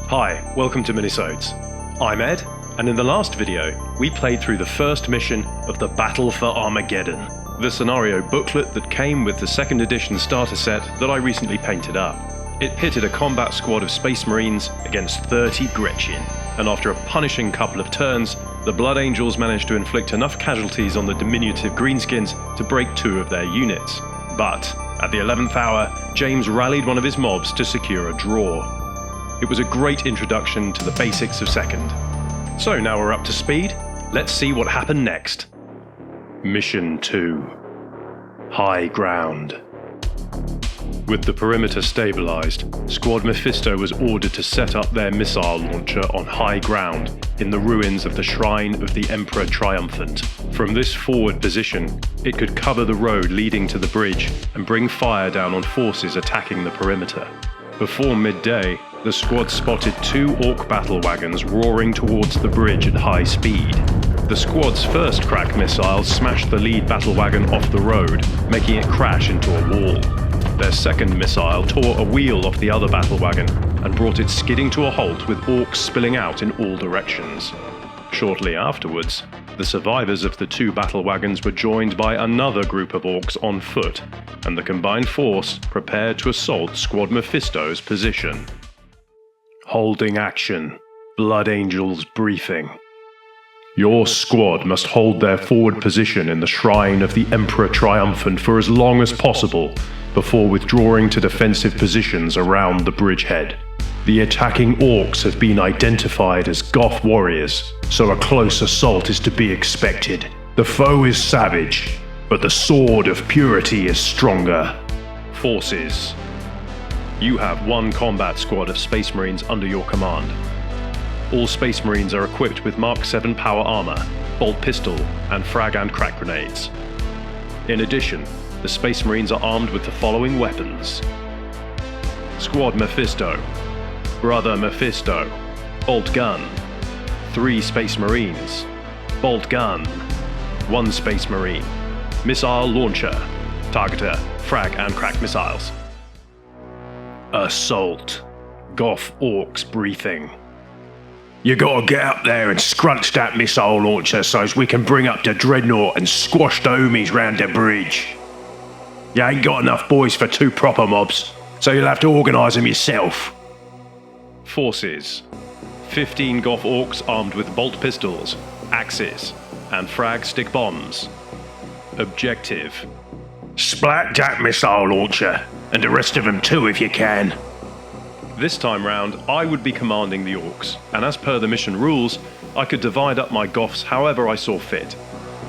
Hi, welcome to Minisodes. I'm Ed, and in the last video, we played through the first mission of the Battle for Armageddon, the scenario booklet that came with the 2nd edition starter set that I recently painted up. It pitted a combat squad of Space Marines against 30 Gretchen, and after a punishing couple of turns, the Blood Angels managed to inflict enough casualties on the diminutive Greenskins to break 2 of their units. But, at the 11th hour, James rallied one of his mobs to secure a draw. It was a great introduction to the basics of 2nd. So now we're up to speed, let's see what happened next. Mission 2. High Ground. With the perimeter stabilised, Squad Mephisto was ordered to set up their missile launcher on high ground in the ruins of the Shrine of the Emperor Triumphant. From this forward position, it could cover the road leading to the bridge and bring fire down on forces attacking the perimeter. Before midday, the squad spotted 2 Orc battlewagons roaring towards the bridge at high speed. The squad's first crack missile smashed the lead battlewagon off the road, making it crash into a wall. Their second missile tore a wheel off the other battlewagon and brought it skidding to a halt with Orcs spilling out in all directions. Shortly afterwards, the survivors of the 2 battlewagons were joined by another group of Orcs on foot, and the combined force prepared to assault Squad Mephisto's position. Holding action. Blood Angels briefing. Your squad must hold their forward position in the Shrine of the Emperor Triumphant for as long as possible before withdrawing to defensive positions around the bridgehead. The attacking Orcs have been identified as Goff warriors, so a close assault is to be expected. The foe is savage, but the sword of purity is stronger. Forces. You have 1 combat squad of Space Marines under your command. All Space Marines are equipped with Mark 7 power armor, bolt pistol, and frag and crack grenades. In addition, the Space Marines are armed with the following weapons. Squad Mephisto, Brother Mephisto, bolt gun, 3 Space Marines, bolt gun, 1 Space Marine, missile launcher, targeter, frag and crack missiles. Assault. Goff Orcs briefing. You gotta get up there and scrunch that missile launcher so as we can bring up the Dreadnought and squash the homies round the bridge. You ain't got enough boys for 2 proper mobs, so you'll have to organise them yourself. Forces. 15 Goff Orcs armed with bolt pistols, axes, and frag stick bombs. Objective. Splat that missile launcher, and the rest of them too if you can. This time round, I would be commanding the Orcs, and as per the mission rules, I could divide up my Goffs however I saw fit.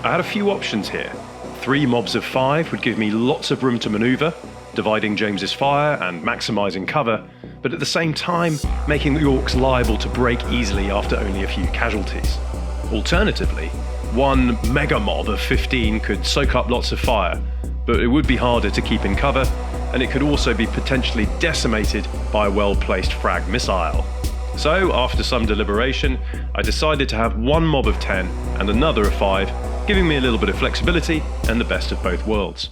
I had a few options here. 3 mobs of 5 would give me lots of room to manoeuvre, dividing James's fire and maximising cover, but at the same time, making the Orcs liable to break easily after only a few casualties. Alternatively, 1 mega mob of 15 could soak up lots of fire, but it would be harder to keep in cover, and it could also be potentially decimated by a well-placed frag missile. So, after some deliberation, I decided to have 1 mob of 10 and another of 5, giving me a little bit of flexibility and the best of both worlds.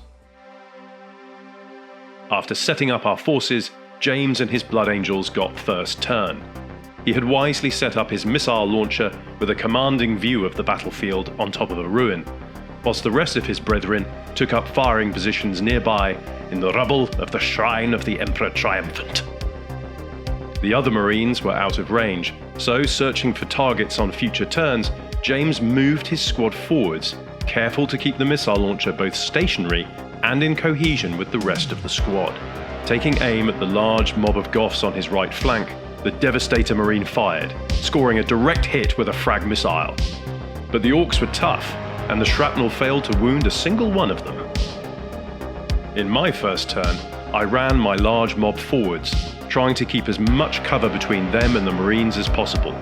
After setting up our forces, James and his Blood Angels got first turn. He had wisely set up his missile launcher with a commanding view of the battlefield on top of a ruin, whilst the rest of his brethren took up firing positions nearby in the rubble of the Shrine of the Emperor Triumphant. The other Marines were out of range, so searching for targets on future turns, James moved his squad forwards, careful to keep the missile launcher both stationary and in cohesion with the rest of the squad. Taking aim at the large mob of Goffs on his right flank, the Devastator Marine fired, scoring a direct hit with a frag missile. But the Orcs were tough, and the shrapnel failed to wound a single one of them. In my first turn, I ran my large mob forwards, trying to keep as much cover between them and the Marines as possible.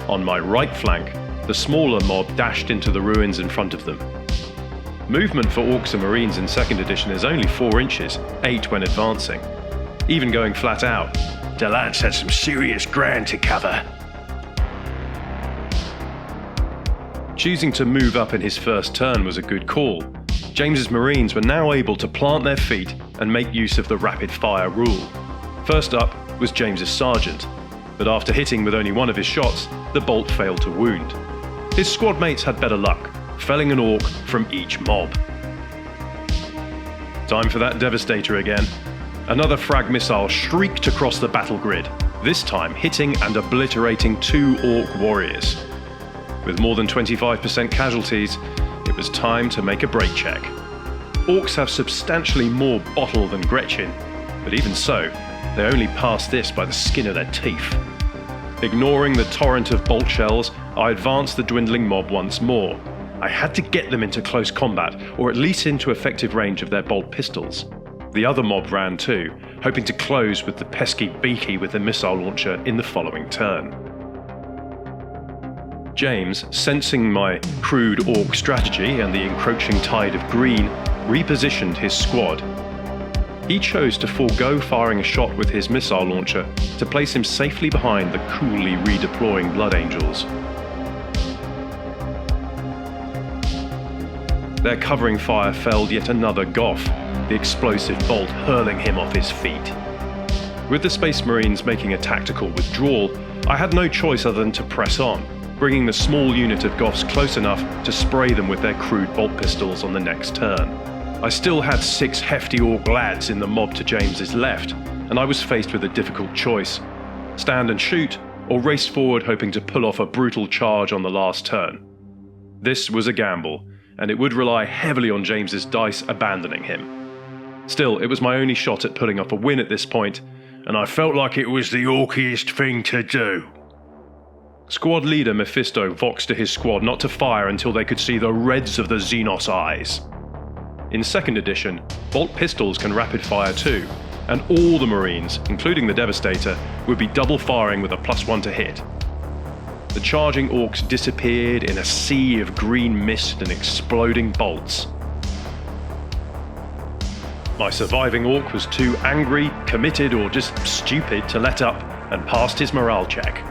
On my right flank, the smaller mob dashed into the ruins in front of them. Movement for Orcs and Marines in 2nd edition is only 4 inches, 8 when advancing. Even going flat out, the lads had some serious ground to cover. Choosing to move up in his first turn was a good call. James's Marines were now able to plant their feet and make use of the rapid fire rule. First up was James's Sergeant. but after hitting with only one of his shots, the bolt failed to wound. His squad mates had better luck, felling an orc from each mob. Time for that devastator again. Another frag missile shrieked across the battle grid, this time hitting and obliterating 2 orc warriors. With more than 25% casualties, it was time to make a brake check. Orcs have substantially more bottle than Gretchen, but even so, they only passed this by the skin of their teeth. Ignoring the torrent of bolt shells, I advanced the dwindling mob once more. I had to get them into close combat, or at least into effective range of their bolt pistols. The other mob ran too, hoping to close with the pesky Beaky with the missile launcher in the following turn. James, sensing my crude orc strategy and the encroaching tide of green, repositioned his squad. He chose to forego firing a shot with his missile launcher to place him safely behind the coolly redeploying Blood Angels. Their covering fire felled yet another Goff, the explosive bolt hurling him off his feet. With the Space Marines making a tactical withdrawal, I had no choice other than to press on, bringing the small unit of Goffs close enough to spray them with their crude bolt pistols on the next turn. I still had 6 hefty orc lads in the mob to James's left, and I was faced with a difficult choice: stand and shoot, or race forward hoping to pull off a brutal charge on the last turn. This was a gamble, and it would rely heavily on James's dice abandoning him. Still, it was my only shot at pulling off a win at this point, and I felt like it was the orkiest thing to do. Squad leader Mephisto voxed to his squad not to fire until they could see the reds of the Xenos eyes. In 2nd edition, bolt pistols can rapid fire too, and all the Marines, including the Devastator, would be double firing with a +1 to hit. The charging orcs disappeared in a sea of green mist and exploding bolts. My surviving orc was too angry, committed, or just stupid to let up and passed his morale check.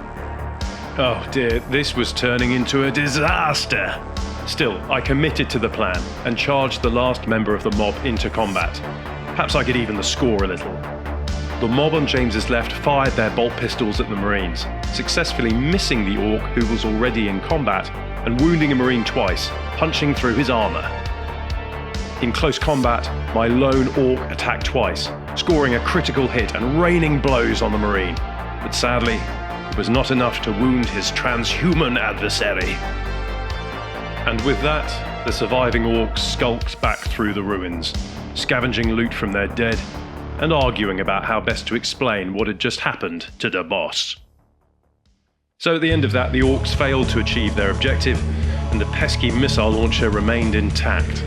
Oh dear, this was turning into a disaster. Still, I committed to the plan and charged the last member of the mob into combat. Perhaps I could even the score a little. The mob on James's left fired their bolt pistols at the Marines, successfully missing the orc who was already in combat and wounding a Marine twice, punching through his armour. In close combat, my lone orc attacked twice, scoring a critical hit and raining blows on the Marine. But sadly, it was not enough to wound his transhuman adversary. And with that, the surviving orcs skulked back through the ruins, scavenging loot from their dead and arguing about how best to explain what had just happened to the boss. So at the end of that, the orcs failed to achieve their objective, and the pesky missile launcher remained intact.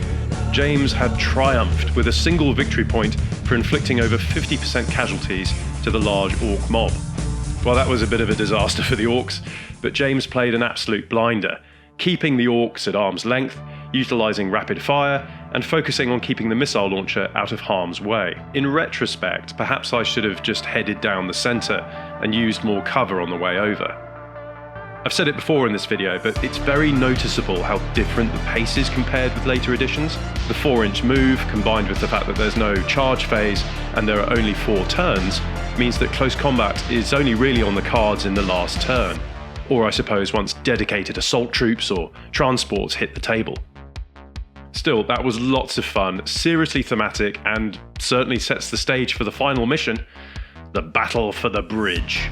James had triumphed with a single victory point for inflicting over 50% casualties to the large orc mob. Well, that was a bit of a disaster for the orcs, but James played an absolute blinder, keeping the orcs at arm's length, utilising rapid fire, and focusing on keeping the missile launcher out of harm's way. In retrospect, perhaps I should have just headed down the centre and used more cover on the way over. I've said it before in this video, but it's very noticeable how different the pace is compared with later editions. The 4-inch move, combined with the fact that there's no charge phase and there are only 4 turns, means that close combat is only really on the cards in the last turn, or I suppose once dedicated assault troops or transports hit the table. Still, that was lots of fun, seriously thematic, and certainly sets the stage for the final mission, the battle for the bridge.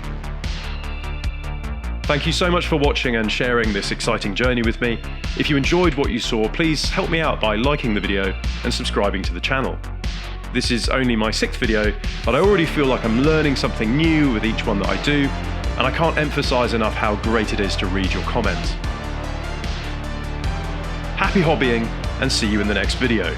Thank you so much for watching and sharing this exciting journey with me. If you enjoyed what you saw, please help me out by liking the video and subscribing to the channel. This is only my 6th video, but I already feel like I'm learning something new with each one that I do, and I can't emphasize enough how great it is to read your comments. Happy hobbying, and see you in the next video.